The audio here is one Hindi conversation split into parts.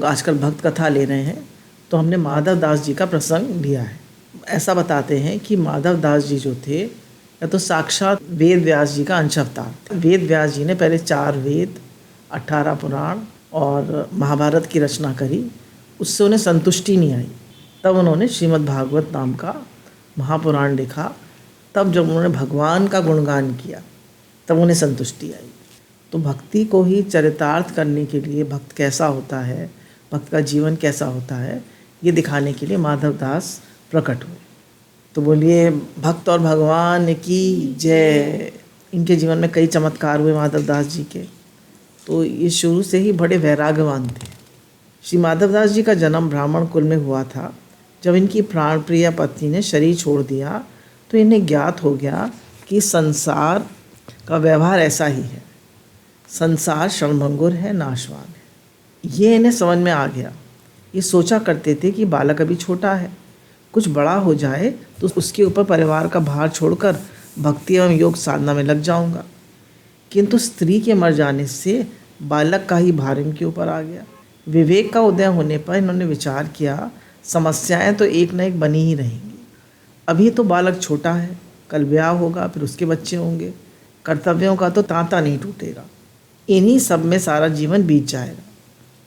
आजकल भक्त कथा ले रहे हैं, तो हमने माधव दास जी का प्रसंग लिया है। ऐसा बताते हैं कि माधव दास जी जो थे, या तो साक्षात वेद व्यास जी का अंश अवतार थे। वेद व्यास जी ने पहले 4 वेद, 18 पुराण और महाभारत की रचना करी। उससे उन्हें संतुष्टि नहीं आई। तब उन्होंने श्रीमद् भागवत नाम का महापुराण लिखा। तब जब उन्होंने भगवान का गुणगान किया, तब उन्हें संतुष्टि आई। तो भक्ति को ही चरितार्थ करने के लिए, भक्त कैसा होता है, भक्त का जीवन कैसा होता है, ये दिखाने के लिए माधव दास प्रकट हुए। तो बोलिए भक्त और भगवान की जय। इनके जीवन में कई चमत्कार हुए माधव दास जी के। तो ये शुरू से ही बड़े वैराग्यवान थे। श्री माधव दास जी का जन्म ब्राह्मण कुल में हुआ था। जब इनकी प्राण प्रिय पत्नी ने शरीर छोड़ दिया, तो इन्हें ज्ञात हो गया कि संसार का व्यवहार ऐसा ही है। संसार क्षणभंगुर है, नाशवान है। ये इन्हें समझ में आ गया। ये सोचा करते थे कि बालक अभी छोटा है, कुछ बड़ा हो जाए तो उसके ऊपर परिवार का भार छोड़कर भक्ति एवं योग साधना में लग जाऊंगा। किंतु स्त्री के मर जाने से बालक का ही भार इनके ऊपर आ गया। विवेक का उदय होने पर इन्होंने विचार किया, समस्याएं तो एक न एक बनी ही रहेंगी। अभी तो बालक छोटा है, कल ब्याह होगा, फिर उसके बच्चे होंगे। कर्तव्यों का तो तांता नहीं टूटेगा। इन्हीं सब में सारा जीवन बीत जाएगा।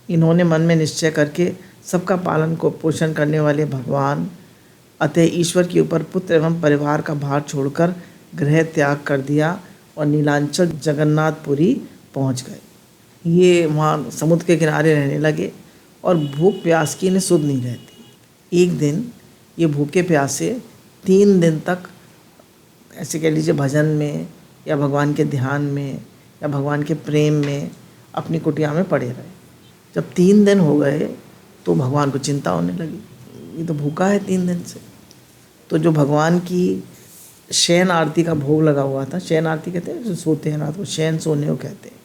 इन्होंने मन में निश्चय करके सबका पालन को पोषण करने वाले भगवान, अतः ईश्वर के ऊपर पुत्र एवं परिवार का भार छोड़कर गृह त्याग कर दिया और नीलांचल जगन्नाथपुरी पहुंच गए। ये वहाँ समुद्र के किनारे रहने लगे और भूख प्यास की इन्हें सुध नहीं रहती। एक दिन ये भूखे प्यासे 3 दिन तक, ऐसे कह लीजिए, भजन में या भगवान के ध्यान में या भगवान के प्रेम में अपनी कुटिया में पड़े रहे। जब 3 दिन हो गए तो भगवान को चिंता होने लगी, ये तो भूखा है 3 दिन से। तो जो भगवान की शयन आरती का भोग लगा हुआ था, शयन आरती कहते हैं जो सोते हैं रात को, शयन सोने को कहते हैं।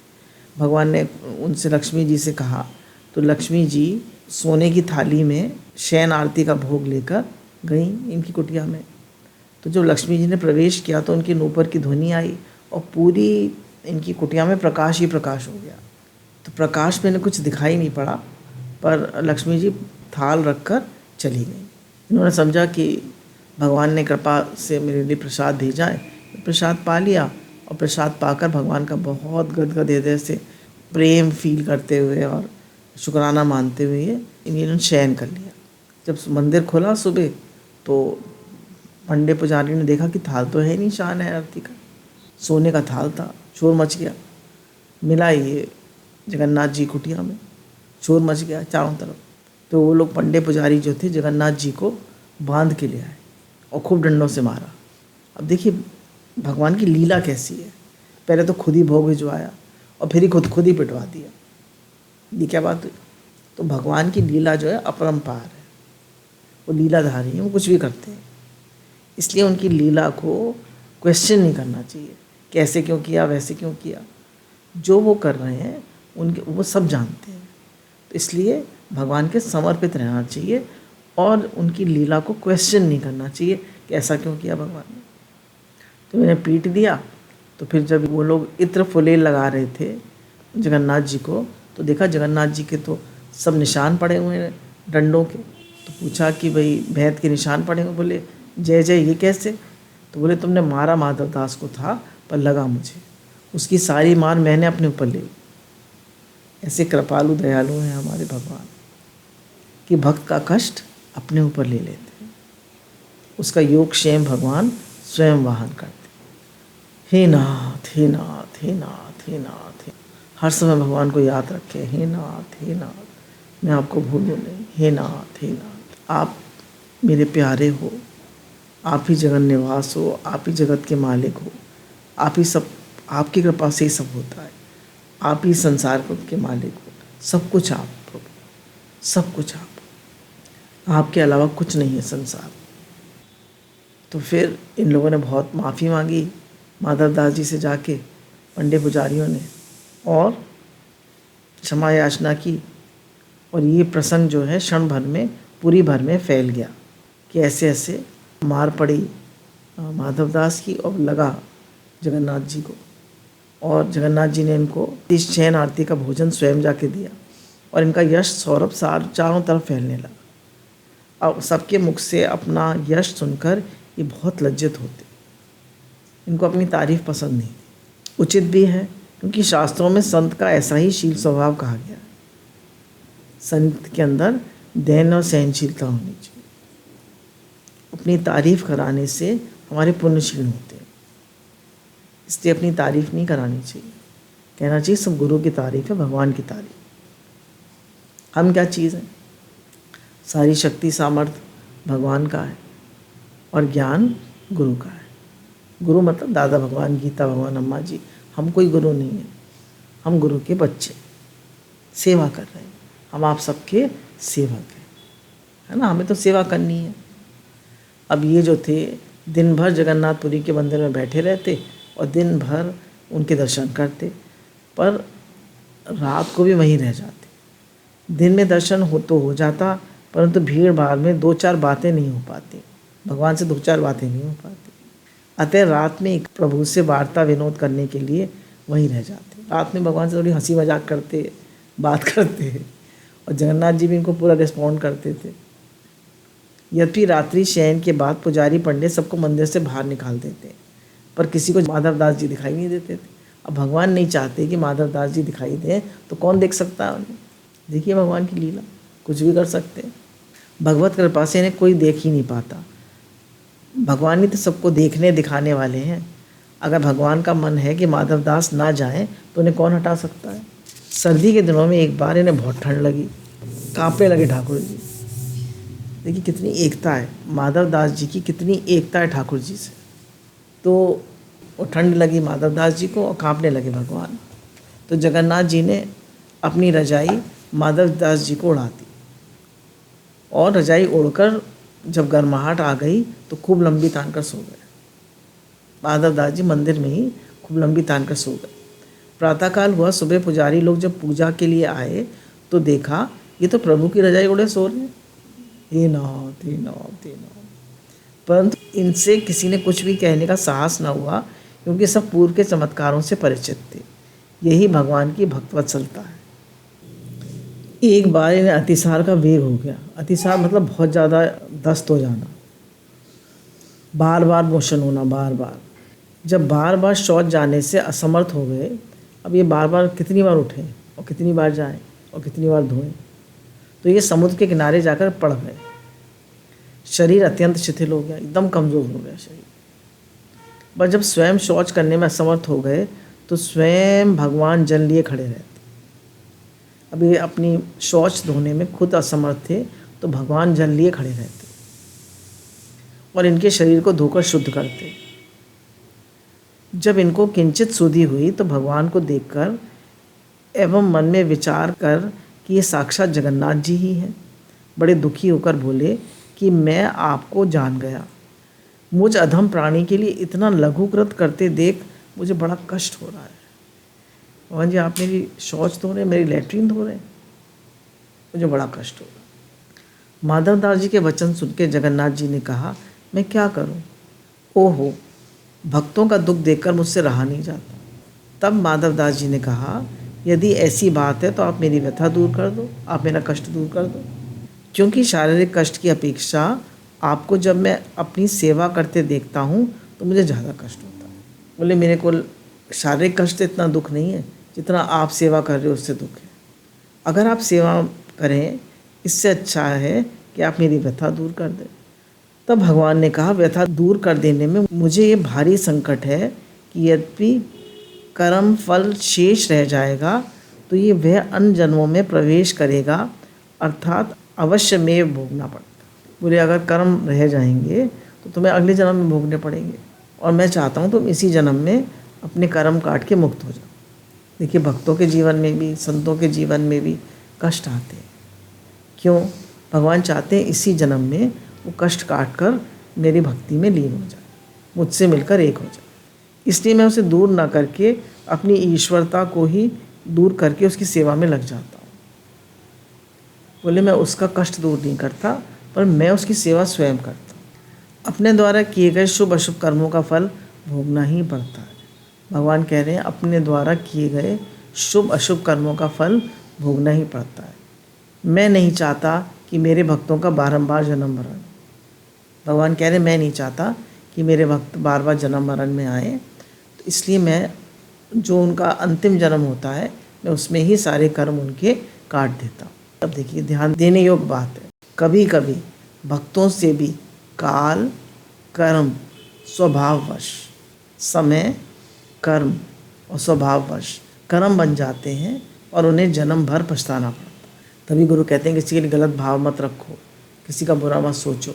भगवान ने उनसे, लक्ष्मी जी से कहा, तो लक्ष्मी जी सोने की थाली में शयन आरती का भोग लेकर गई इनकी कुटिया में। तो जब लक्ष्मी जी ने प्रवेश किया तो उनकी नूपुर की ध्वनि आई और पूरी इनकी कुटिया में प्रकाश ही प्रकाश हो गया। तो प्रकाश में इन्हें कुछ दिखाई नहीं पड़ा, पर लक्ष्मी जी थाल रखकर चली गई। इन्होंने समझा कि भगवान ने कृपा से मेरे लिए प्रसाद भेजा है। प्रसाद पा लिया और प्रसाद पाकर भगवान का बहुत गदगद हृदय से प्रेम फील करते हुए और शुक्राना मानते हुए इन्होंने शयन कर लिया। जब मंदिर खुला सुबह, तो पंडे पुजारी ने देखा कि थाल तो है नहीं शान है आरती का, सोने का थाल था। शोर मच गया, मिला ये जगन्नाथ जी कुटिया में, शोर मच गया चारों तरफ। तो वो लोग पंडे पुजारी जो थे जगन्नाथ जी को बांध के ले आए और खूब डंडों से मारा। अब देखिए भगवान की लीला कैसी है। पहले तो खुद ही भोग भिजवाया और फिर ही खुद ही पिटवा दिया। ये क्या बात हुई। तो भगवान की लीला जो है अपरंपार है, वो लीलाधारी हैं, वो कुछ भी करते हैं। इसलिए उनकी लीला को क्वेश्चन नहीं करना चाहिए, कैसे क्यों किया, वैसे क्यों किया। जो वो कर रहे हैं उनके, वो सब जानते हैं। तो इसलिए भगवान के समर्पित रहना चाहिए और उनकी लीला को क्वेश्चन नहीं करना चाहिए कि ऐसा क्यों किया भगवान ने। तो मैंने पीट दिया। तो फिर जब वो लोग इत्र फुलेल लगा रहे थे जगन्नाथ जी को, तो देखा जगन्नाथ जी के तो सब निशान पड़े हुए हैं डंडों के। तो पूछा कि भाई भैंत के निशान पड़े हुए। बोले जय जय, ये कैसे। तो बोले तुमने मारा माधव दास को था, पर लगा मुझे, उसकी सारी मार मैंने अपने ऊपर ले ली। ऐसे कृपालु दयालु हैं हमारे भगवान कि भक्त का कष्ट अपने ऊपर ले लेते हैं, उसका योग क्षेम भगवान स्वयं वाहन करते। हे नाथ, हे नाथ, हे नाथ, हे नाथ, हर समय भगवान को याद रखें। हे नाथ, हे नाथ, मैं आपको भूलूं नहीं। हे नाथ, हे नाथ, आप मेरे प्यारे हो, आप ही जगन निवास हो, आप ही जगत के मालिक हो, आप ही सब, आपकी कृपा से ही सब होता है। आप ही संसार के मालिक हो, सब कुछ आप प्रभु, सब कुछ आप, आपके अलावा कुछ नहीं है संसार। तो फिर इन लोगों ने बहुत माफ़ी मांगी माधव दास जी से जाके, पंडे पुजारियों ने, और क्षमा याचना की। और ये प्रसंग जो है क्षण भर में, पूरी भर में फैल गया कि ऐसे ऐसे मार पड़ी माधव दास की और लगा जगन्नाथ जी को। और जगन्नाथ जी ने इनको इस शयन आरती का भोजन स्वयं जाके दिया। और इनका यश सौरभ चारों तरफ फैलने लगा। अब सबके मुख से अपना यश सुनकर ये बहुत लज्जित होते। इनको अपनी तारीफ पसंद नहीं थी। उचित भी है, क्योंकि शास्त्रों में संत का ऐसा ही शील स्वभाव कहा गया है। संत के अंदर दैन्य और सहनशीलता होनी चाहिए। अपनी तारीफ कराने से हमारे पुण्यशील होते हैं, इसलिए अपनी तारीफ नहीं करानी चाहिए। कहना चाहिए सब गुरु की तारीफ है, भगवान की तारीफ। हम क्या चीज़ हैं? सारी शक्ति सामर्थ्य भगवान का है और ज्ञान गुरु का है। गुरु मतलब दादा भगवान, गीता भगवान, अम्मा जी। हम कोई गुरु नहीं है, हम गुरु के बच्चे सेवा कर रहे हैं। हम आप सबके सेवक हैं, है ना। हमें तो सेवा करनी है। अब ये जो थे दिन भर जगन्नाथपुरी के मंदिर में बैठे रहते और दिन भर उनके दर्शन करते, पर रात को भी वहीं रह जाते। दिन में दर्शन हो जाता, परंतु भीड़ भाड़ में दो चार बातें नहीं हो पाती, भगवान से दो चार बातें नहीं हो पाती। अतः रात में एक प्रभु से वार्ता विनोद करने के लिए वहीं रह जाते। रात में भगवान से थोड़ी हंसी मजाक करते, बात करते, और जगन्नाथ जी भी इनको पूरा रिस्पॉन्ड करते थे। यद्यपि रात्रि शयन के बाद पुजारी पंडित सबको मंदिर से बाहर निकाल देते, पर किसी को माधव दास जी दिखाई नहीं देते थे। अब भगवान नहीं चाहते कि माधव दास जी दिखाई दें, तो कौन देख सकता है उन्हें? देखिए भगवान की लीला, कुछ भी कर सकते हैं। भगवत कृपा से इन्हें कोई देख ही नहीं पाता। भगवान ही तो सबको देखने दिखाने वाले हैं। अगर भगवान का मन है कि माधव दास ना जाएं, तो उन्हें कौन हटा सकता है? सर्दी के दिनों में एक बार इन्हें बहुत ठंड लगी, कांपने लगे ठाकुर जी। देखिए कितनी एकता है, माधव दास जी की कितनी एकता है ठाकुर जी से। तो वो ठंड लगी माधव दास जी को और कांपने लगे भगवान। तो जगन्नाथ जी ने अपनी रजाई माधव दास जी को उड़ा दी, और रजाई उड़कर जब गर्माहट आ गई तो खूब लंबी तान कर सो गए। माधव दास जी मंदिर में ही खूब लंबी तान कर सो गए। प्रातःकाल हुआ, सुबह पुजारी लोग जब पूजा के लिए आए तो देखा ये तो प्रभु की रजाई उड़े सो रहे हैं। हे नाथ, हे नाथ, हे नाथ। परंतु इनसे किसी ने कुछ भी कहने का साहस न हुआ, क्योंकि सब पूर्व के चमत्कारों से परिचित थे। यही भगवान की भक्तवत्सलता है। एक बार इन्हें अतिसार का वेग हो गया। अतिसार मतलब बहुत ज़्यादा दस्त हो जाना, बार बार मोशन होना, बार बार। जब बार बार शौच जाने से असमर्थ हो गए, अब ये बार बार कितनी बार उठें और कितनी बार जाएं और कितनी बार धोएं, तो ये समुद्र के किनारे जाकर पड़ गए। शरीर अत्यंत शिथिल हो गया, एकदम कमज़ोर हो गया शरीर। पर जब स्वयं शौच करने में असमर्थ हो गए तो स्वयं भगवान जल लिए खड़े रहते। अब ये अपनी शौच धोने में खुद असमर्थ थे, तो भगवान जल लिए खड़े रहते और इनके शरीर को धोकर शुद्ध करते। जब इनको किंचित सुधि हुई तो भगवान को देखकर एवं मन में विचार कर कि ये साक्षात जगन्नाथ जी ही हैं, बड़े दुखी होकर बोले कि मैं आपको जान गया। मुझ अधम प्राणी के लिए इतना लघुकृत करते देख मुझे बड़ा कष्ट हो रहा है। भगवान जी, आप मेरी शौच धो रहे हैं, मेरी लैट्रीन धो रहे हैं, मुझे बड़ा कष्ट हो रहा है। माधव दास जी के वचन सुन के जगन्नाथ जी ने कहा, मैं क्या करूं? ओहो, भक्तों का दुख देखकर मुझसे रहा नहीं जाता। तब माधव दास जी ने कहा, यदि ऐसी बात है तो आप मेरी व्यथा दूर कर दो, आप मेरा कष्ट दूर कर दो, क्योंकि शारीरिक कष्ट की अपेक्षा आपको जब मैं अपनी सेवा करते देखता हूँ तो मुझे ज़्यादा कष्ट होता है। बोले, मेरे को शारीरिक कष्ट इतना दुख नहीं है जितना आप सेवा कर रहे हो उससे दुख है। अगर आप सेवा करें, इससे अच्छा है कि आप मेरी व्यथा दूर कर दें। तब भगवान ने कहा, व्यथा दूर कर देने में मुझे ये भारी संकट है कि यद्यपि कर्म फल शेष रह जाएगा तो ये वह अन्य जन्मों में प्रवेश करेगा, अर्थात अवश्य में भोगना पड़ता। बोले, अगर कर्म रह जाएंगे तो तुम्हें अगले जन्म में भोगने पड़ेंगे, और मैं चाहता हूँ तुम इसी जन्म में अपने कर्म काट के मुक्त हो जाओ। देखिए, भक्तों के जीवन में भी, संतों के जीवन में भी कष्ट आते हैं। क्यों? भगवान चाहते हैं इसी जन्म में वो कष्ट काट कर मेरी भक्ति में लीन हो जाए, मुझसे मिलकर एक हो जाए। इसलिए मैं उसे दूर ना करके अपनी ईश्वरता को ही दूर करके उसकी सेवा में लग जाता हूँ। बोले, मैं उसका कष्ट दूर नहीं करता, पर मैं उसकी सेवा स्वयं करता हूँ। अपने द्वारा किए गए शुभ अशुभ कर्मों का फल भोगना ही पड़ता है। भगवान कह रहे हैं, अपने द्वारा किए गए शुभ अशुभ कर्मों का फल भोगना ही पड़ता है। मैं नहीं चाहता कि मेरे भक्तों का बारंबार जन्म मरण। भगवान कह रहे मैं नहीं चाहता कि मेरे भक्त बार बार जन्म मरण में आए, तो इसलिए मैं जो उनका अंतिम जन्म होता है मैं उसमें ही सारे कर्म उनके काट देता हूँ। अब देखिए ध्यान देने योग्य बात है, कभी कभी भक्तों से भी काल, कर्म, स्वभाववश, समय, कर्म और स्वभाववश कर्म बन जाते हैं और उन्हें जन्म भर पछताना पड़ता है। तभी गुरु कहते हैं किसी के लिए गलत भाव मत रखो, किसी का बुरा मत सोचो,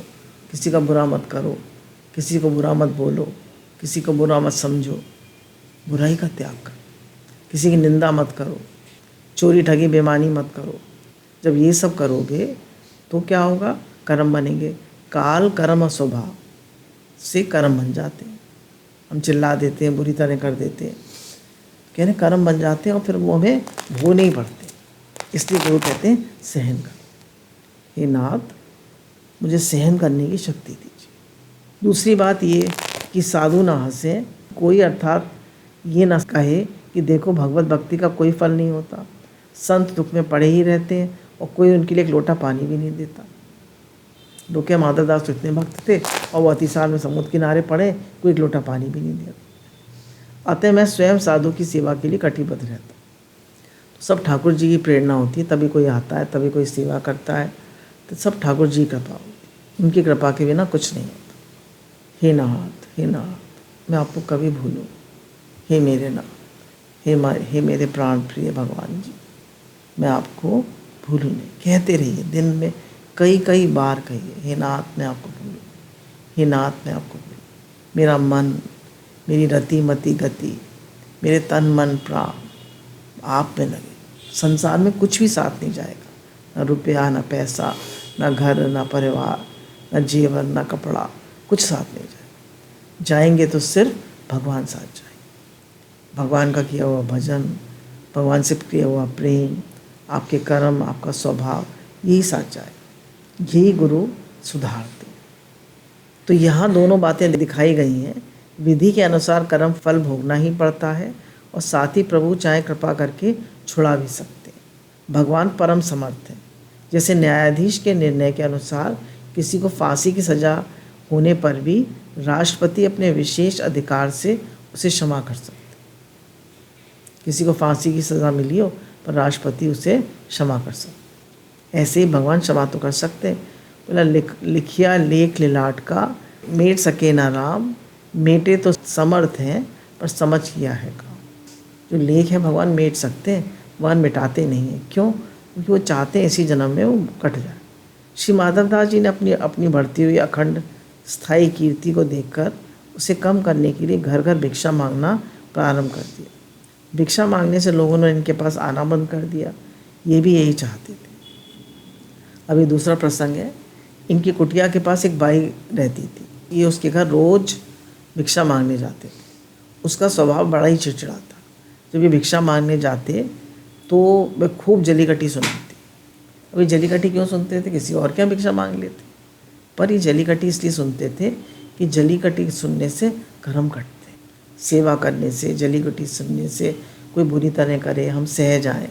किसी का बुरा मत करो, किसी को बुरा मत बोलो, किसी को बुरा मत समझो, बुराई का त्याग करो, किसी की निंदा मत करो, चोरी ठगी बेईमानी मत करो। जब ये सब करोगे तो क्या होगा? कर्म बनेंगे। काल, कर्म और स्वभाव से कर्म बन जाते हैं। हम चिल्ला देते हैं, बुरी तरह कर देते हैं, कहने कर्म बन जाते हैं और फिर वो हमें भोगने ही पड़ते। इसलिए गुरु कहते हैं सहन करो। हे नाथ, मुझे सहन करने की शक्ति दीजिए। दूसरी बात ये कि साधु ना हंसे, कोई अर्थात ये ना कहे कि देखो भगवत भक्ति का कोई फल नहीं होता, संत दुख में पड़े ही रहते हैं और कोई उनके लिए एक लोटा पानी भी नहीं देता। लोग माधवदास तो इतने भक्त थे और वो अतिसार में समुद्र किनारे पड़े, कोई एक लोटा पानी भी नहीं दिया। अतः मैं स्वयं साधु की सेवा के लिए कटिबद्ध रहता हूँ। तो सब ठाकुर जी की प्रेरणा होती है, तभी कोई आता है, तभी कोई सेवा करता है, तो सब ठाकुर जी की कृपा होती है। उनकी कृपा के बिना कुछ नहीं होता। हे नाथ, हे नाथ, मैं आपको कभी भूलूं। हे मेरे नाथ, हे मेरे प्राण प्रिय भगवान जी, मैं आपको भूलूं नहीं। कहते रहिए, दिन में कई कई बार कहिए, हे नाथ मैं आपको भूलूं, हे नाथ मैं आपको भूलूं। मेरा मन, मेरी रति मति गति, मेरे तन मन प्राण आप में लगे। संसार में कुछ भी साथ नहीं जाएगा, न रुपया, न पैसा, न घर, न परिवार, न जीवन, न कपड़ा, कुछ साथ नहीं जाएगा। जाएंगे तो सिर्फ भगवान साथ जाएंगे। भगवान का किया हुआ भजन, भगवान से किया हुआ प्रेम, आपके कर्म, आपका स्वभाव, यही साथ जाए, यही गुरु सुधारते। तो यहाँ दोनों बातें दिखाई गई हैं। विधि के अनुसार कर्म फल भोगना ही पड़ता है और साथ ही प्रभु चाहे कृपा करके छुड़ा भी सकते हैं। भगवान परम समर्थ है। जैसे न्यायाधीश के निर्णय के अनुसार किसी को फांसी की सज़ा होने पर भी राष्ट्रपति अपने विशेष अधिकार से उसे क्षमा कर सकते। किसी को फांसी की सज़ा मिली हो पर राष्ट्रपति उसे क्षमा कर सकते। ऐसे ही भगवान क्षमा तो कर सकते हैं। बोला लिखिया लेख लिलाट का, मेट सके ना राम, मेटे तो समर्थ हैं पर समझ किया है काम। जो लेख है भगवान मेट सकते हैं, भगवान मिटाते नहीं हैं। क्यों? क्योंकि वो चाहते हैं इसी जन्म में वो कट जाए। श्री माधवदास जी ने अपनी बढ़ती हुई अखंड स्थायी कीर्ति को देखकर उसे कम करने के लिए घर घर भिक्षा मांगना प्रारंभ कर दिया। भिक्षा मांगने से लोगों ने इनके पास आना बंद कर दिया। ये भी यही चाहते थे। अभी दूसरा प्रसंग है। इनकी कुटिया के पास एक बाई रहती थी। ये उसके घर रोज़ भिक्षा मांगने जाते थे। उसका स्वभाव बड़ा ही चिड़चिड़ा था। जब ये भिक्षा मांगने जाते तो वह खूब जलीकटी सुनाती। अभी जलीकटी क्यों सुनते थे? किसी और क्या भिक्षा मांग लेते, पर ये जलीकटी इसलिए सुनते थे कि जलीकटी सुनने से कर्म कटते। सेवा करने से, जलीकटी सुनने से, कोई बुरी तरह करे, हम सह जाएं,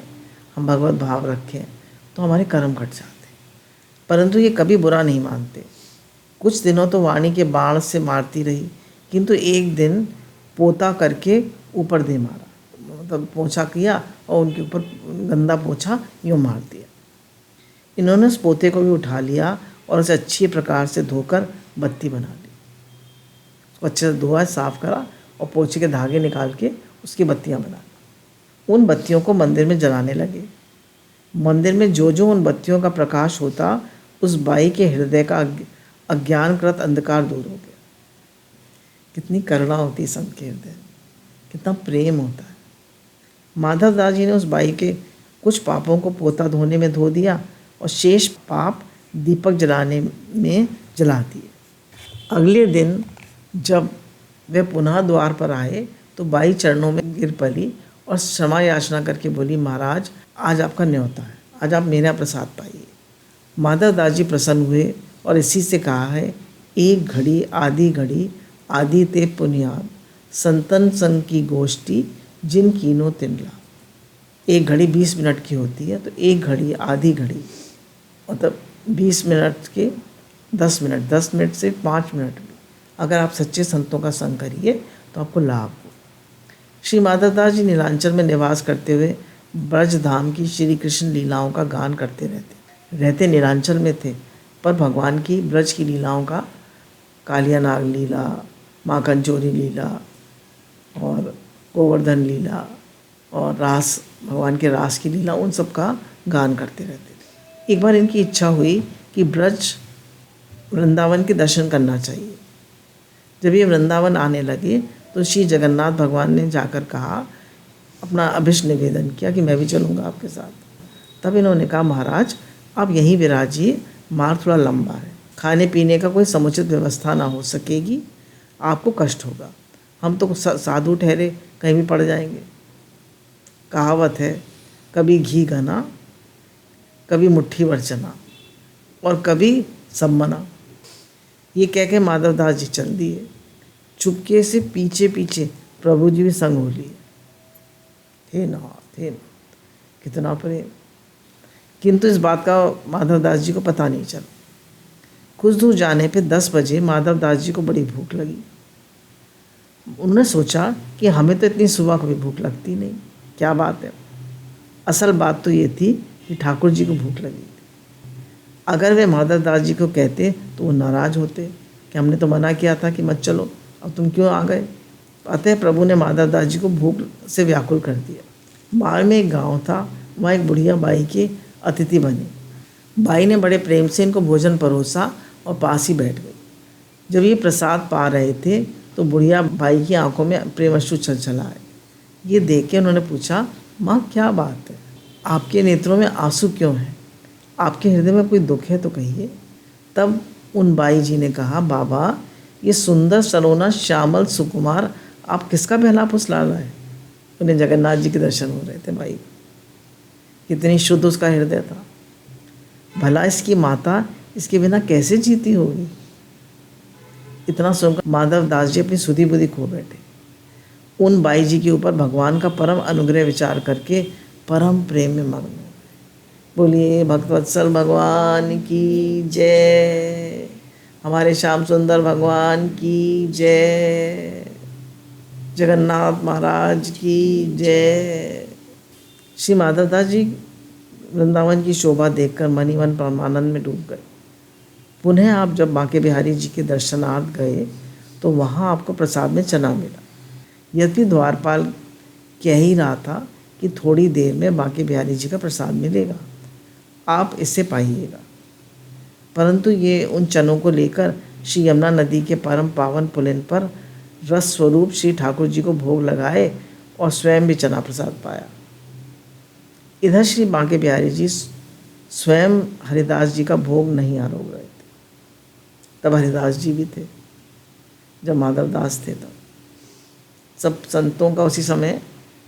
हम भगवत भाव रखें तो हमारे कर्म कट जाते। परंतु ये कभी बुरा नहीं मानते। कुछ दिनों तो वाणी के बाण से मारती रही, किंतु एक दिन पोता करके ऊपर दे मारा, मतलब पोछा किया और उनके ऊपर गंदा पोछा यूँ मार दिया। इन्होंने उस पोते को भी उठा लिया और उसे अच्छी प्रकार से धोकर बत्ती बना ली। उसको अच्छे से धोआ, साफ करा और पोछे के धागे निकाल के उसकी बत्तियां बना ली। उन बत्तियों को मंदिर में जलाने लगे। मंदिर में जो जो उन बत्तियों का प्रकाश होता, उस बाई के हृदय का अज्ञानकृत अंधकार दूर हो गया। कितनी करुणा होती है संत के हृदय, कितना प्रेम होता है। माधवदास जी ने उस बाई के कुछ पापों को पोता धोने में धो दिया और शेष पाप दीपक जलाने में जला दिए। अगले दिन जब वे पुनः द्वार पर आए तो बाई चरणों में गिर पड़ी और क्षमा याचना करके बोली, महाराज आज आपका न्योता है, आज आप मेरा प्रसाद पाइए। माधवदास जी प्रसन्न हुए और इसी से कहा है, एक घड़ी आदि ते पुनियाद, संतन संग की गोष्ठी जिन कीनो तिन लाभ। एक घड़ी 20 मिनट की होती है, तो एक घड़ी आधी घड़ी मतलब 20 मिनट के 10 मिनट, 10 मिनट से 5 मिनट भी अगर आप सच्चे संतों का संग करिए तो आपको लाभ हो। श्री माधवदास जी नीलांचल में निवास करते हुए ब्रज धाम की श्री कृष्ण लीलाओं का गान करते रहते नीलांचल में थे, पर भगवान की ब्रज की लीलाओं का, कालिया नाग लीला, माँ कंचोरी लीला और गोवर्धन लीला और रास, भगवान के रास की लीला, उन सब का गान करते रहते थे। एक बार इनकी इच्छा हुई कि ब्रज वृंदावन के दर्शन करना चाहिए। जब ये वृंदावन आने लगे तो श्री जगन्नाथ भगवान ने जाकर कहा, अपना अभिष्ट निवेदन किया कि मैं भी चलूँगा आपके साथ। तब इन्होंने कहा, महाराज आप यहीं विराजिए, मार्ग थोड़ा लंबा है, खाने पीने का कोई समुचित व्यवस्था ना हो सकेगी, आपको कष्ट होगा, हम तो साधु ठहरे, कहीं भी पड़ जाएंगे। कहावत है, कभी घी घना, कभी मुट्ठी भर चना और कभी सब मना। ये कह के माधवदास जी चल दिए। चुपके से पीछे पीछे प्रभु जी भी संग हो लिए। हे नाथ, हे नाथ, कितना प्रेम। किंतु इस बात का माधवदास जी को पता नहीं चला। कुछ दूर जाने पे 10 बजे माधवदास जी को बड़ी भूख लगी। उन्होंने सोचा कि हमें तो इतनी सुबह कभी भूख लगती नहीं, क्या बात है। असल बात तो ये थी कि ठाकुर जी को भूख लगी थी। अगर वे माधवदास जी को कहते तो वो नाराज़ होते कि हमने तो मना किया था कि मत चलो, अब तुम क्यों आ गए। अतः प्रभु ने माधवदास जी को भूख से व्याकुल कर दिया। बाढ़ में एक गांव था, वहाँ एक बुढ़िया बाई के अतिथि बनी। बाई ने बड़े प्रेम से इनको भोजन परोसा और पास ही बैठ गई। जब ये प्रसाद पा रहे थे तो बुढ़िया बाई की आंखों में प्रेमाश्रु छलछलाए। ये देख के उन्होंने पूछा, माँ क्या बात है, आपके नेत्रों में आंसू क्यों हैं, आपके हृदय में कोई दुख है तो कहिए। तब उन बाई जी ने कहा, बाबा ये सुंदर सलोना श्यामल सुकुमार आप किसका बहला फुसला रहा है। उन्हें जगन्नाथ जी के दर्शन हो रहे थे। बाई कितनी शुद्ध उसका हृदय था। भला इसकी माता इसके बिना कैसे जीती होगी। इतना सुनकर माधवदास जी अपनी सुधी बुद्धि खो बैठे। उन बाई जी के ऊपर भगवान का परम अनुग्रह विचार करके परम प्रेम में मग्न हो। बोलिए भक्तवत्सल भगवान की जय, हमारे श्याम सुंदर भगवान की जय, जगन्नाथ महाराज की जय। श्री माधवदास जी वृंदावन की शोभा देखकर मन ही मन परमानंद में डूब गए। पुनः आप जब बांके बिहारी जी के दर्शनार्थ गए तो वहाँ आपको प्रसाद में चना मिला। यद्यपि द्वारपाल कह ही रहा था कि थोड़ी देर में बांके बिहारी जी का प्रसाद मिलेगा, आप इससे पाइएगा, परंतु ये उन चनों को लेकर श्री यमुना नदी के परम पावन पुलिन पर रस स्वरूप श्री ठाकुर जी को भोग लगाए और स्वयं भी चना प्रसाद पाया। इधर श्री बांके बिहारी जी स्वयं हरिदास जी का भोग नहीं आरोग रहे थे। तब हरिदास जी भी थे, जब माधवदास थे तब। सब संतों का उसी समय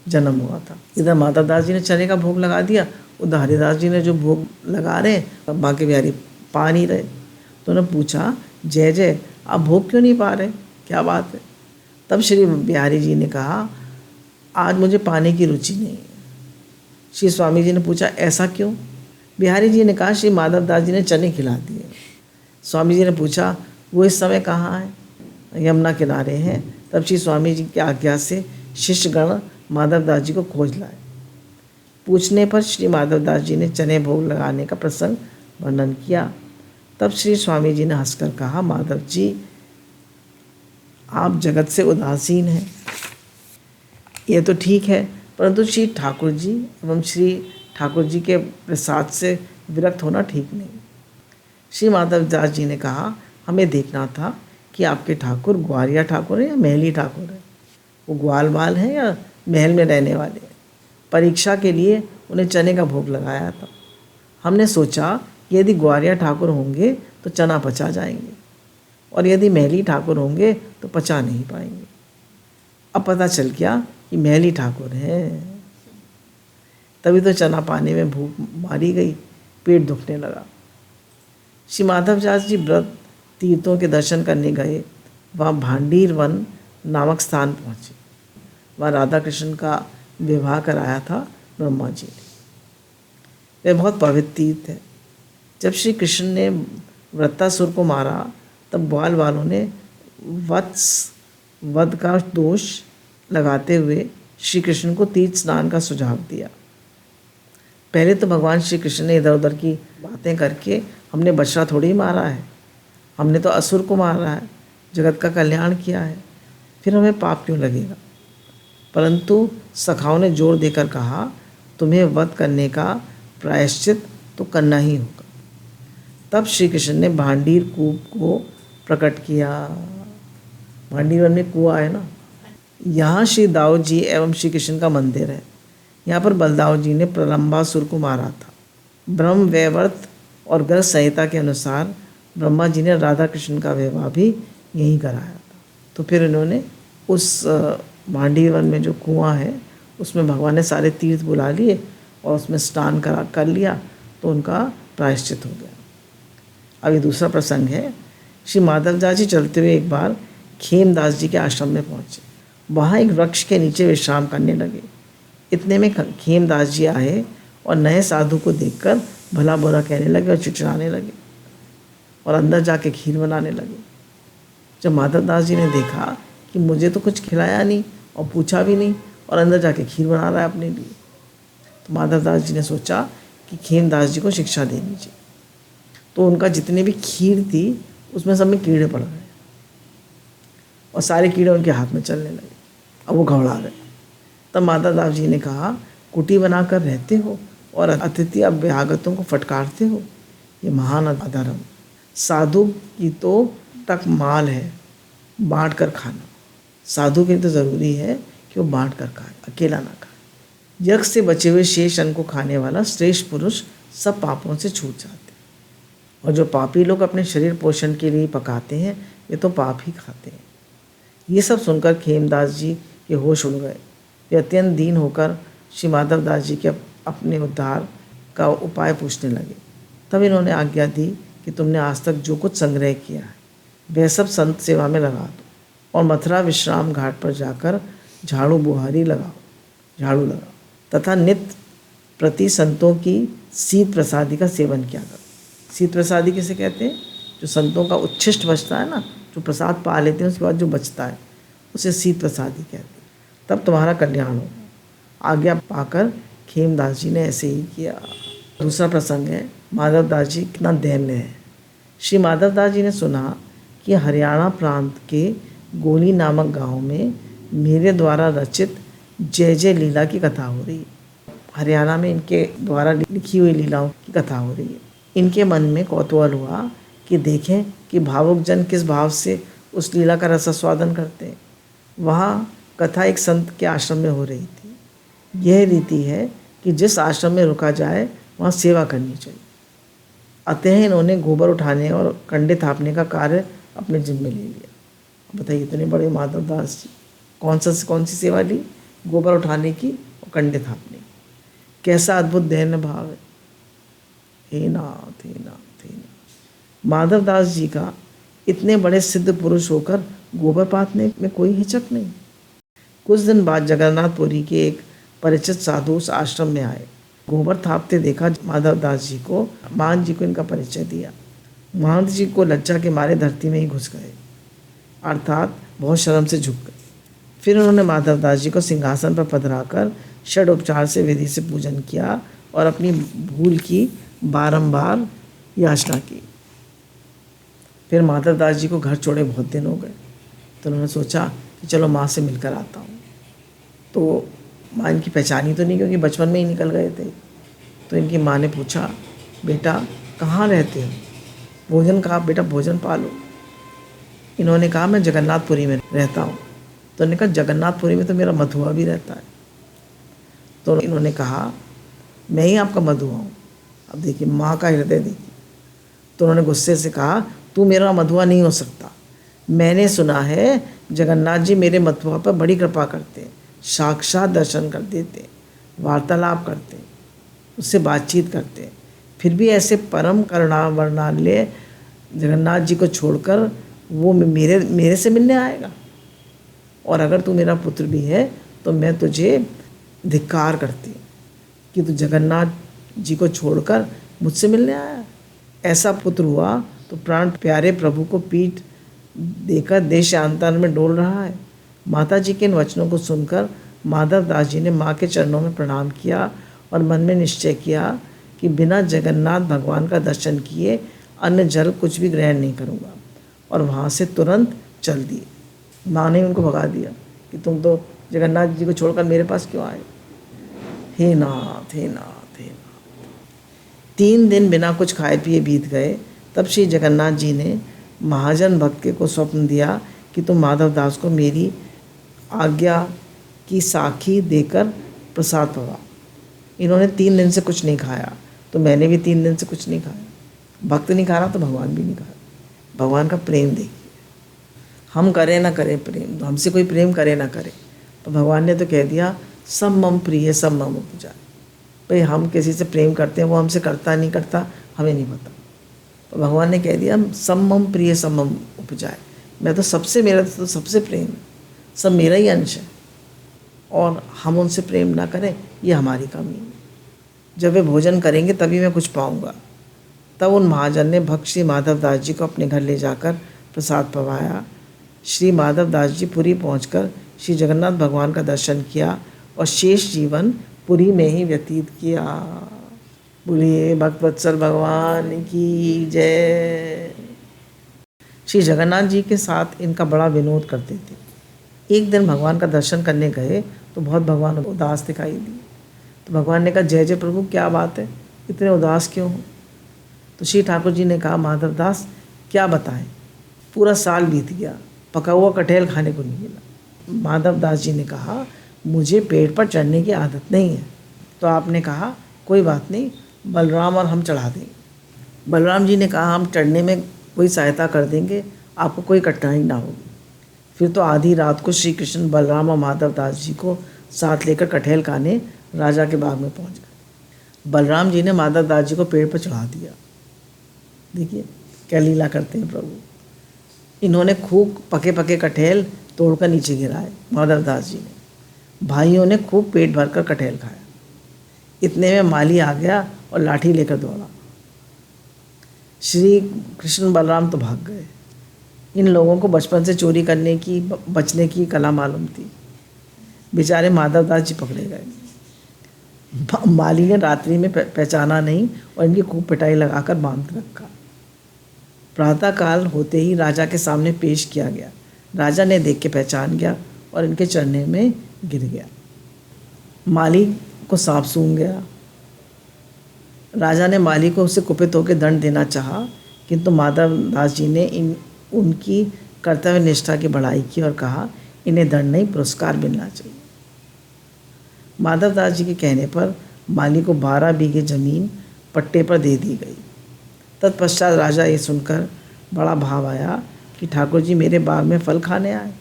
जन्म हुआ था। इधर माधवदास जी ने चने का भोग लगा दिया, उधर हरिदास जी ने जो भोग लगा रहे तब बांके बिहारी पा नहीं रहे। तो उन्होंने पूछा, जय जय आप भोग क्यों नहीं पा रहे, क्या बात है। तब श्री बिहारी जी ने कहा, आज मुझे पाने की रुचि नहीं है। श्री स्वामी जी ने पूछा, ऐसा क्यों। बिहारी जी ने कहा, श्री माधवदास जी ने चने खिला दिए। स्वामी जी ने पूछा, वो इस समय कहाँ है। यमुना किनारे हैं। तब श्री स्वामी जी की आज्ञा से शिष्यगण माधवदास जी को खोज लाए। पूछने पर श्री माधवदास जी ने चने भोग लगाने का प्रसंग वर्णन किया। तब श्री स्वामी जी ने हंसकर कहा, माधव जी आप जगत से उदासीन हैं, ये तो ठीक है, परंतु श्री ठाकुर जी एवं श्री ठाकुर जी के प्रसाद से विरक्त होना ठीक नहीं। श्री माधवदास जी ने कहा, हमें देखना था कि आपके ठाकुर ग्वालिया ठाकुर है या महली ठाकुर है, वो ग्वाल बाल हैं या महल में रहने वाले हैं। परीक्षा के लिए उन्हें चने का भोग लगाया था। हमने सोचा कि यदि ग्वालिया ठाकुर होंगे तो चना पचा जाएंगे और यदि महली ठाकुर होंगे तो पचा नहीं पाएंगे। अब पता चल गया कि महली ठाकुर हैं। तभी तो चना पाने में भूख मारी गई, पेट दुखने लगा। श्री माधवदास जी व्रत तीर्थों के दर्शन करने गए। वहाँ भांडीर वन नामक स्थान पहुँचे। वहाँ राधा कृष्ण का विवाह कराया था ब्रह्मा जी ने। वह बहुत पवित्र तीर्थ है। जब श्री कृष्ण ने वृत्तासुर को मारा तब ग्वाल वालों ने वत्स वध का दोष लगाते हुए श्री कृष्ण को तीर्थ स्नान का सुझाव दिया। पहले तो भगवान श्री कृष्ण ने इधर उधर की बातें करके, हमने बछड़ा थोड़ी ही मारा है, हमने तो असुर को मारा है, जगत का कल्याण किया है, फिर हमें पाप क्यों लगेगा। परंतु सखाओं ने जोर देकर कहा, तुम्हें वध करने का प्रायश्चित तो करना ही होगा। तब श्री कृष्ण ने भांडीर कूप को प्रकट किया। भांडीर वन में कुआं है ना, यहाँ श्री दाऊद जी एवं श्री कृष्ण का मंदिर है। यहाँ पर बलदाव जी ने प्रलंबासुर को मारा था। ब्रह्म वैवर्त और ग्रह संहिता के अनुसार ब्रह्मा जी ने राधा कृष्ण का विवाह भी यहीं कराया था। तो फिर इन्होंने उस भांडीर वन में जो कुआं है उसमें भगवान ने सारे तीर्थ बुला लिए और उसमें स्नान कर लिया, तो उनका प्रायश्चित हो गया। अभी दूसरा प्रसंग है। श्री माधवदास जी चलते हुए एक बार खेमदास जी के आश्रम में पहुँचे। वहाँ एक वृक्ष के नीचे विश्राम करने लगे। इतने में खेमदास जी आए और नए साधु को देखकर भला बुरा कहने लगे और चिढ़ाने लगे और अंदर जाके खीर बनाने लगे। जब माधवदास जी ने देखा कि मुझे तो कुछ खिलाया नहीं और पूछा भी नहीं और अंदर जाके खीर बना रहा है अपने लिए, तो माधवदास जी ने सोचा कि खेमदास जी को शिक्षा देनी चाहिए। तो उनका जितने भी खीर थी उसमें सब में कीड़े पड़ गए और सारे कीड़े उनके हाथ में चलने लगे। अब वो घबरा गए। तब माधवदास जी ने कहा, कुटी बनाकर रहते हो और अतिथि अभ्यागतों को फटकारते हो, ये महान अधर्म। साधु की तो तक माल है बांट कर खाना। साधु के लिए तो ज़रूरी है कि वो बांट कर खाए, अकेला ना खाए। यज्ञ से बचे हुए शेष अन्न को खाने वाला श्रेष्ठ पुरुष सब पापों से छूट जाते हैं, और जो पापी लोग अपने शरीर पोषण के लिए पकाते हैं वे तो पाप ही खाते हैं। ये सब सुनकर खेमदास जी के होश उड़ गए। वे अत्यंत दीन होकर श्री माधवदास जी के अपने उद्धार का उपाय पूछने लगे। तब इन्होंने आज्ञा दी कि तुमने आज तक जो कुछ संग्रह किया है वह सब संत सेवा में लगा दो और मथुरा विश्राम घाट पर जाकर झाड़ू लगाओ तथा नित्य प्रति संतों की शीत प्रसादी का सेवन किया करो। शीत प्रसादी किसे कहते हैं? जो संतों का उच्छिष्ट बचता है ना, जो प्रसाद पा लेते हैं उसके बाद जो बचता है उसे शीत प्रसादी कहते हैं। तब तुम्हारा कल्याण होगा। आज्ञा पाकर खेमदास जी ने ऐसे ही किया। दूसरा प्रसंग है, माधवदास जी कितना दैन्य है। श्री माधवदास जी ने सुना कि हरियाणा प्रांत के गोली नामक गांव में मेरे द्वारा रचित जय जय लीला की कथा हो रही है। हरियाणा में इनके द्वारा लिखी हुई लीलाओं की कथा हो रही है। इनके मन में कौतूहल हुआ कि देखें कि भावुक जन किस भाव से उस लीला का रसास्वादन करते हैं। वहाँ कथा एक संत के आश्रम में हो रही थी। यह रीति है कि जिस आश्रम में रुका जाए वहाँ सेवा करनी चाहिए। अतः इन्होंने गोबर उठाने और कंडे थापने का कार्य अपने जिम्मे ले लिया। बताइए, इतने बड़े माधवदास जी कौन सी सेवा ली? गोबर उठाने की और कंडे थापने की। कैसा अद्भुत दैन्य भाव है। हे नाथ, हे नाथ, हे नाथ। माधवदास जी का इतने बड़े सिद्ध पुरुष होकर गोबर पाथने में कोई हिचक नहीं। कुछ दिन बाद जगन्नाथपुरी के एक परिचित साधु उस आश्रम में आए। गोबर थापते देखा माधवदास जी को। महंत जी को इनका परिचय दिया। महंत जी को लज्जा के मारे धरती में ही घुस गए, अर्थात बहुत शर्म से झुक गए। फिर उन्होंने माधवदास जी को सिंहासन पर पधराकर षड उपचार से विधि से पूजन किया और अपनी भूल की बारंबार याचना की। फिर माधवदास जी को घर छोड़े बहुत दिन हो गए, तो उन्होंने सोचा कि चलो माँ से मिलकर आता हूँ। तो माँ इनकी पहचानी तो नहीं, क्योंकि बचपन में ही निकल गए थे। तो इनकी माँ ने पूछा, बेटा कहाँ रहते हो? भोजन कहा, बेटा भोजन पालो। इन्होंने कहा, मैं जगन्नाथपुरी में रहता हूँ। तो उन्होंने कहा, जगन्नाथपुरी में तो मेरा मधुआ भी रहता है। तो इन्होंने कहा, मैं ही आपका मधुआ हूँ। अब देखिए माँ का हृदय देखिए। तो उन्होंने गुस्से से कहा, तू मेरा मधुआ नहीं हो सकता। मैंने सुना है जगन्नाथ जी मेरे मथुआ पर बड़ी कृपा करते हैं, साक्षात दर्शन कर देते, वार्तालाप करते, उससे बातचीत करते। फिर भी ऐसे परम करुणा वर्णाल्य जगन्नाथ जी को छोड़कर वो मेरे से मिलने आएगा? और अगर तू मेरा पुत्र भी है तो मैं तुझे धिक्कार करती। कि तू जगन्नाथ जी को छोड़कर मुझसे मिलने आया। ऐसा पुत्र हुआ तो प्राण प्यारे प्रभु को पीठ देकर देशांतर में डोल रहा है। माता जी के इन वचनों को सुनकर माधव दास जी ने माँ के चरणों में प्रणाम किया और मन में निश्चय किया कि बिना जगन्नाथ भगवान का दर्शन किए अन्य जल कुछ भी ग्रहण नहीं करूँगा, और वहाँ से तुरंत चल दिए। माँ ने उनको भगा दिया कि तुम तो जगन्नाथ जी को छोड़कर मेरे पास क्यों आए। हे नाथ, हे नाथ, हे नाथ। 3 दिन बिना कुछ खाए पिए बीत गए। तब श्री जगन्नाथ जी ने महाजन भक्त को स्वप्न दिया कि तुम माधव दास को मेरी आज्ञा की साखी देकर प्रसाद पवा। इन्होंने 3 दिन से कुछ नहीं खाया, तो मैंने भी 3 दिन से कुछ नहीं खाया। भक्त नहीं खा रहा तो भगवान भी नहीं खा रहा। भगवान का प्रेम देखिए, हम करें ना करें प्रेम, तो हमसे कोई प्रेम करे ना करे, तो भगवान ने तो कह दिया सब मम प्रिय सब मम उपजाए। भाई हम किसी से प्रेम करते हैं, वो हमसे करता नहीं करता हमें नहीं पता, तो भगवान ने कह दिया सब मम प्रिय सब मम उपजाए। मैं तो सबसे, मेरा तो सबसे प्रेम है, सब मेरा ही अंश है, और हम उनसे प्रेम ना करें ये हमारी कमी है। जब वे भोजन करेंगे तभी मैं कुछ पाऊँगा। तब उन महाजन ने भक्त श्री माधव दास जी को अपने घर ले जाकर प्रसाद पवाया। श्री माधव दास जी पुरी पहुंचकर श्री जगन्नाथ भगवान का दर्शन किया और शेष जीवन पुरी में ही व्यतीत किया। बोलिए भक्तवत्सल भगवान की जय। श्री जगन्नाथ जी के साथ इनका बड़ा विनोद करते थे। एक दिन भगवान का दर्शन करने गए तो बहुत भगवान उदास दिखाई दिए। तो भगवान ने कहा जय जय प्रभु, क्या बात है, इतने उदास क्यों हो। तो श्री ठाकुर जी ने कहा माधव दास क्या बताएं, पूरा साल बीत गया, पका हुआ कटहल खाने को नहीं मिला। माधव दास जी ने कहा मुझे पेड़ पर चढ़ने की आदत नहीं है। तो आपने कहा कोई बात नहीं, बलराम और हम चढ़ा देंगे। बलराम जी ने कहा हम चढ़ने में कोई सहायता कर देंगे, आपको कोई कठिनाई ना होगी। फिर तो आधी रात को श्री कृष्ण बलराम और माधव दास जी को साथ लेकर कटहल खाने राजा के बाग में पहुंच गए। बलराम जी ने माधव दास जी को पेड़ पर चढ़ा दिया। देखिए क्या लीला करते हैं प्रभु। इन्होंने खूब पके पके कटहल तोड़कर नीचे गिराए माधव दास जी ने। भाइयों ने खूब पेट भरकर कटहल खाया। इतने में माली आ गया और लाठी लेकर दौड़ा। श्री कृष्ण बलराम तो भाग गए। इन लोगों को बचपन से चोरी करने की, बचने की कला मालूम थी। बेचारे माधव दास जी पकड़े गए। माली ने रात्रि में पहचाना नहीं और इनकी खूब पिटाई लगाकर बांध रखा। प्रातःकाल होते ही राजा के सामने पेश किया गया। राजा ने देख के पहचान गया और इनके चरणों में गिर गया। माली को सांप सूंघ गया। राजा ने माली को उससे कुपित होकर दंड देना चाहा, किंतु माधव दास जी ने उनकी कर्तव्य निष्ठा की बढ़ाई की और कहा इन्हें दंड नहीं, पुरस्कार मिलना चाहिए। माधव दास जी के कहने पर माली को 12 बीघे जमीन पट्टे पर दे दी गई। तत्पश्चात राजा ये सुनकर बड़ा भाव आया कि ठाकुर जी मेरे बाग में फल खाने आए।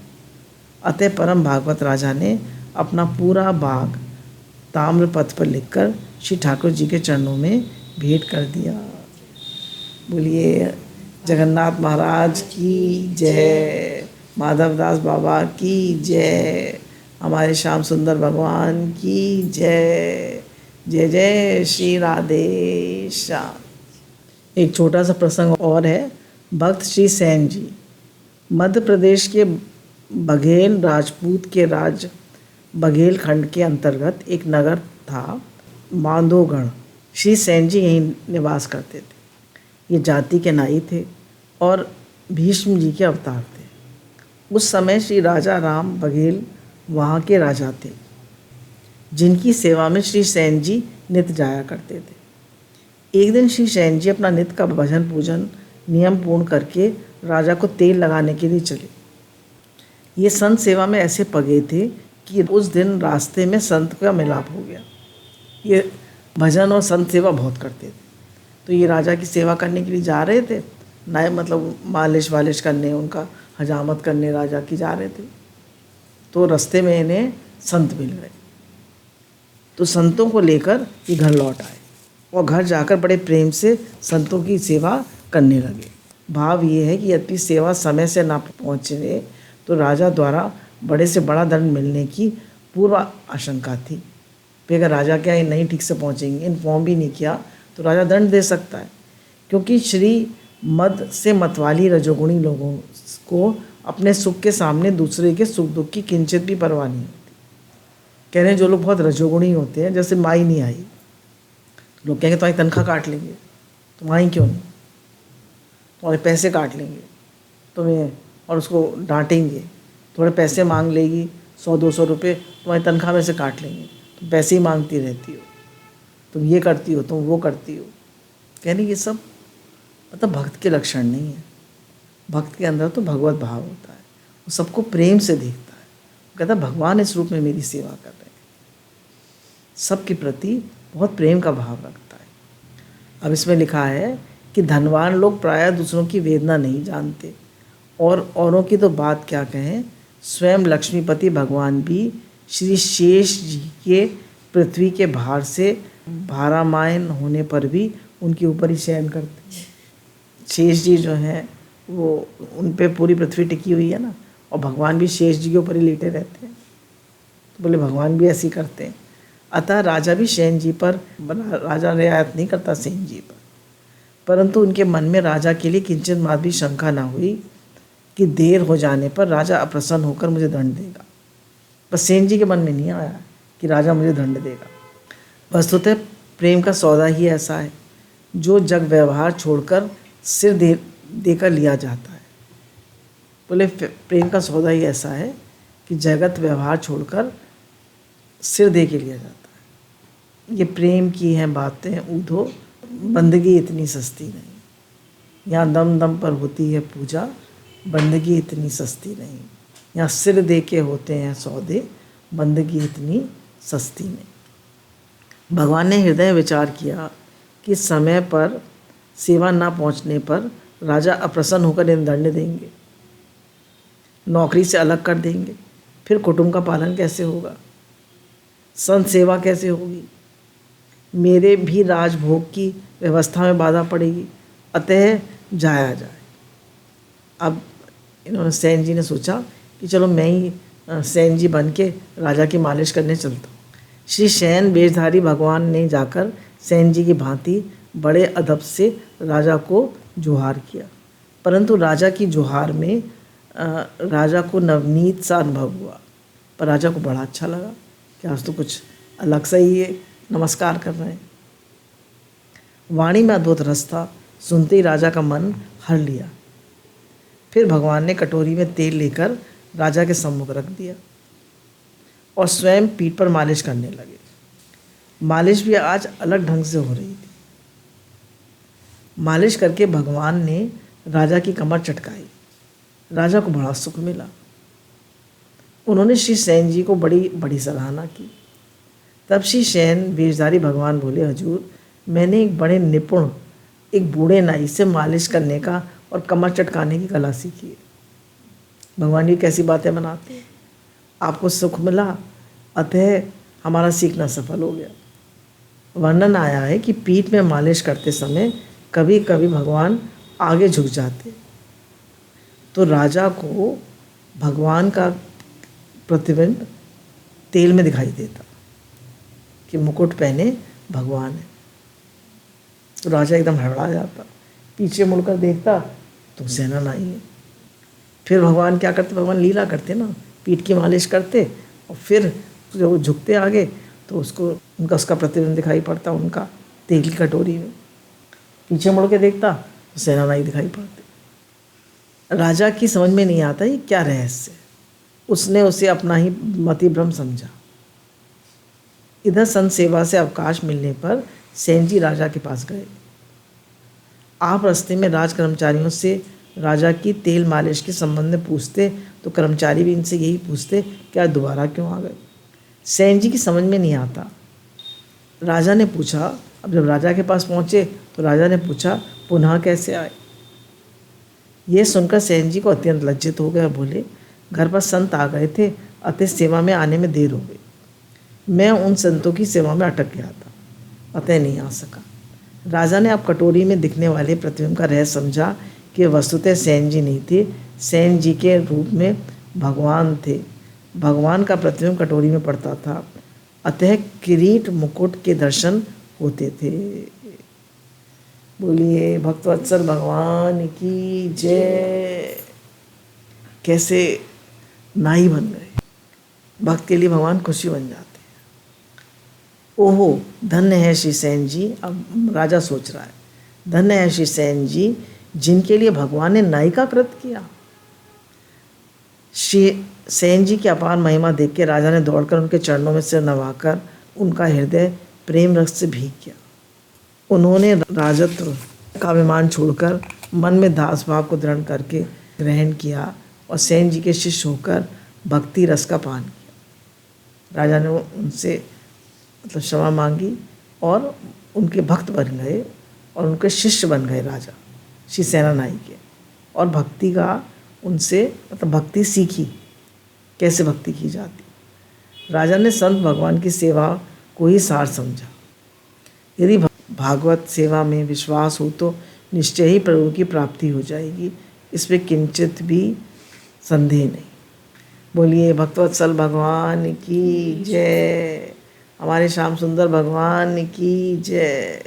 अतः परम भागवत राजा ने अपना पूरा बाग ताम्र पत्र पर लिखकर श्री ठाकुर जी के चरणों में भेंट कर दिया। बोलिए जगन्नाथ महाराज की जय, माधवदास बाबा की जय, हमारे श्याम सुंदर भगवान की जय। जय जय श्री राधे श्याम। एक छोटा सा प्रसंग और है। भक्त श्री सेन जी मध्य प्रदेश के बघेल राजपूत के राज बघेल खंड के अंतर्गत एक नगर था माधोगढ़। श्री सेन जी यहीं निवास करते थे। ये जाति के नाई थे और भीष्म जी के अवतार थे। उस समय श्री राजा राम बघेल वहाँ के राजा थे, जिनकी सेवा में श्री सेन जी नित्य जाया करते थे। एक दिन श्री सेन जी अपना नित्य का भजन पूजन नियम पूर्ण करके राजा को तेल लगाने के लिए चले। ये संत सेवा में ऐसे पगे थे कि उस दिन रास्ते में संत का मिलाप हो गया। ये भजन और संत सेवा बहुत करते थे। तो ये राजा की सेवा करने के लिए जा रहे थे, नए मतलब मालिश वालिश करने, उनका हजामत करने राजा की जा रहे थे। तो रास्ते में इन्हें संत मिल गए। तो संतों को लेकर ये घर लौट आए और घर जाकर बड़े प्रेम से संतों की सेवा करने लगे। भाव ये है कि यदि सेवा समय से ना पहुँचे तो राजा द्वारा बड़े से बड़ा दंड मिलने की पूर्व आशंका थी। फिर अगर राजा क्या ये नहीं ठीक से पहुँचेंगे, इन्फॉर्म भी नहीं किया, तो राजा दंड दे सकता है। क्योंकि श्री मद से मतवाली रजोगुणी लोगों को अपने सुख के सामने दूसरे के सुख दुख की किंचित भी परवाह नहीं होती। कह रहे हैं जो लोग बहुत रजोगुणी होते हैं, जैसे माई नहीं आई, लोग कहेंगे तुम्हारी तनख्वाह काट लेंगे, तुम आई क्यों नहीं, तुम्हारे पैसे काट लेंगे तुम्हें, और उसको डांटेंगे, थोड़े पैसे मांग लेगी 100-200 रुपये, तुम्हारी तनख्वाह में से काट लेंगे, तुम पैसे ही मांगती रहती हो, तुम ये करती हो, तुम वो करती हो। कहने ये सब मतलब भक्त के लक्षण नहीं है। भक्त के अंदर तो भगवत भाव होता है, वो सबको प्रेम से देखता है, वो कहता है भगवान इस रूप में मेरी सेवा कर रहे हैं, सबके प्रति बहुत प्रेम का भाव रखता है। अब इसमें लिखा है कि धनवान लोग प्रायः दूसरों की वेदना नहीं जानते, और औरों की तो बात क्या कहें, स्वयं लक्ष्मीपति भगवान भी श्री शेष जी के पृथ्वी के भार से भारामायन होने पर भी उनके ऊपर ही शयन करते हैं। शेष जी जो हैं वो उन पे पूरी पृथ्वी टिकी हुई है ना, और भगवान भी शेष जी के ऊपर ही लेटे रहते हैं, तो बोले भगवान भी ऐसे ही करते हैं। अतः राजा भी सेन जी पर, राजा रियायत नहीं करता सेन जी पर, परंतु उनके मन में राजा के लिए किंचन मात्र भी शंका ना हुई कि देर हो जाने पर राजा अप्रसन्न होकर मुझे दंड देगा। बस सेन जी के मन में नहीं आया कि राजा मुझे दंड देगा। वस्तुतः प्रेम का सौदा ही ऐसा है जो जग व्यवहार छोड़कर सिर देकर लिया जाता है। बोले प्रेम का सौदा ही ऐसा है कि जगत व्यवहार छोड़कर सिर दे के लिया जाता है। ये प्रेम की हैं बातें ऊधो, बंदगी इतनी सस्ती नहीं। यहाँ दम दम पर होती है पूजा, बंदगी इतनी सस्ती नहीं। यहाँ सिर दे के होते हैं सौदे, बंदगी इतनी सस्ती नहीं। भगवान ने हृदय विचार किया कि समय पर सेवा ना पहुँचने पर राजा अप्रसन्न होकर इन्हें दंड देंगे, नौकरी से अलग कर देंगे, फिर कुटुंब का पालन कैसे होगा, संत सेवा कैसे होगी, मेरे भी राजभोग की व्यवस्था में बाधा पड़ेगी, अतः जाया जाए। अब इन्होंने सेन जी ने सोचा कि चलो मैं ही सेन जी बन के राजा की मालिश करने चलता हूँ। श्री शयन वेशधारी भगवान ने जाकर सेन जी की भांति बड़े अदब से राजा को जोहार किया, परंतु राजा की जोहार में राजा को नवनीत सा अनुभव हुआ। पर राजा को बड़ा अच्छा लगा कि आज तो कुछ अलग सा ही ये नमस्कार कर रहे हैं। वाणी में अद्भुत रस था, सुनते ही राजा का मन हर लिया। फिर भगवान ने कटोरी में तेल लेकर राजा के सम्मुख रख दिया और स्वयं पीठ पर मालिश करने लगे। मालिश भी आज अलग ढंग से हो रही थी। मालिश करके भगवान ने राजा की कमर चटकाई। राजा को बड़ा सुख मिला। उन्होंने श्री सेन जी को बड़ी बड़ी सराहना की। तब श्री सेन वेशधारी भगवान बोले, हजूर मैंने एक बड़े निपुण एक बूढ़े नाई से मालिश करने का और कमर चटकाने की कला सीखी है। भगवान ये कैसी बातें बनाते हैं, आपको सुख मिला अतः हमारा सीखना सफल हो गया। वर्णन आया है कि पीठ में मालिश करते समय कभी कभी भगवान आगे झुक जाते, तो राजा को भगवान का प्रतिबिंब तेल में दिखाई देता कि मुकुट पहने भगवान है। तो राजा एकदम हड़बड़ा जाता, पीछे मुड़कर देखता तो सेना नहीं है। फिर भगवान क्या करते, भगवान लीला करते ना, पीठ की मालिश करते और फिर जब वो झुकते आगे तो उसका प्रतिबिंब दिखाई पड़ता उनका तेल की कटोरी में। पीछे मुड़ के देखता तो सेना नहीं दिखाई पड़ती। राजा की समझ में नहीं आता ये क्या रहस्य। उसने उसे अपना ही मतिभ्रम समझा। इधर संत सेवा से अवकाश मिलने पर सेन जी राजा के पास गए। आप रास्ते में राज कर्मचारियों से राजा की तेल मालिश के संबंध में पूछते तो कर्मचारी भी इनसे यही पूछते क्या दोबारा क्यों आ गए। सेन जी की समझ में नहीं आता। राजा ने पूछा, अब जब राजा के पास पहुँचे तो राजा ने पूछा पुनः कैसे आए। यह सुनकर सेन जी को अत्यंत लज्जित हो गए और बोले, घर पर संत आ गए थे अतः सेवा में आने में देर हो गई। मैं उन संतों की सेवा में अटक गया था अतः नहीं आ सका। राजा ने अब कटोरी में दिखने वाले प्रतिबिंब का रहस्य समझा कि वस्तुतः सेन जी नहीं थे, सेन जी के रूप में भगवान थे। भगवान का प्रतिबिंब कटोरी में पड़ता था अतः किरीट मुकुट के दर्शन होते थे। बोलिए भक्तवत्सल भगवान की जय। कैसे नाई बन गए, भक्त के लिए भगवान खुशी बन जाते हैं। ओहो धन्य है श्री सेन जी। अब राजा सोच रहा है, धन्य है श्री सेन जी जिनके लिए भगवान ने नाई का कृत किया। श्री सेन जी की अपार महिमा देख के राजा ने दौड़कर उनके चरणों में सिर नवाकर उनका हृदय प्रेम रस से भीग गया। उन्होंने राजत्व का अभिमान छोड़कर मन में दास भाव को दृढ़ करके ग्रहण किया और सेन जी के शिष्य होकर भक्ति रस का पान किया। राजा ने उनसे क्षमा मांगी और उनके भक्त बन गए और उनके शिष्य बन गए राजा श्री सेनानाई के, और भक्ति का उनसे भक्ति सीखी, कैसे भक्ति की जाती। राजा ने संत भगवान की सेवा को ही सार समझा। यदि भागवत सेवा में विश्वास हो तो निश्चय ही प्रभु की प्राप्ति हो जाएगी, इसमें किंचित भी संदेह नहीं। बोलिए भक्तवत्सल भगवान की जय, हमारे श्याम सुंदर भगवान की जय।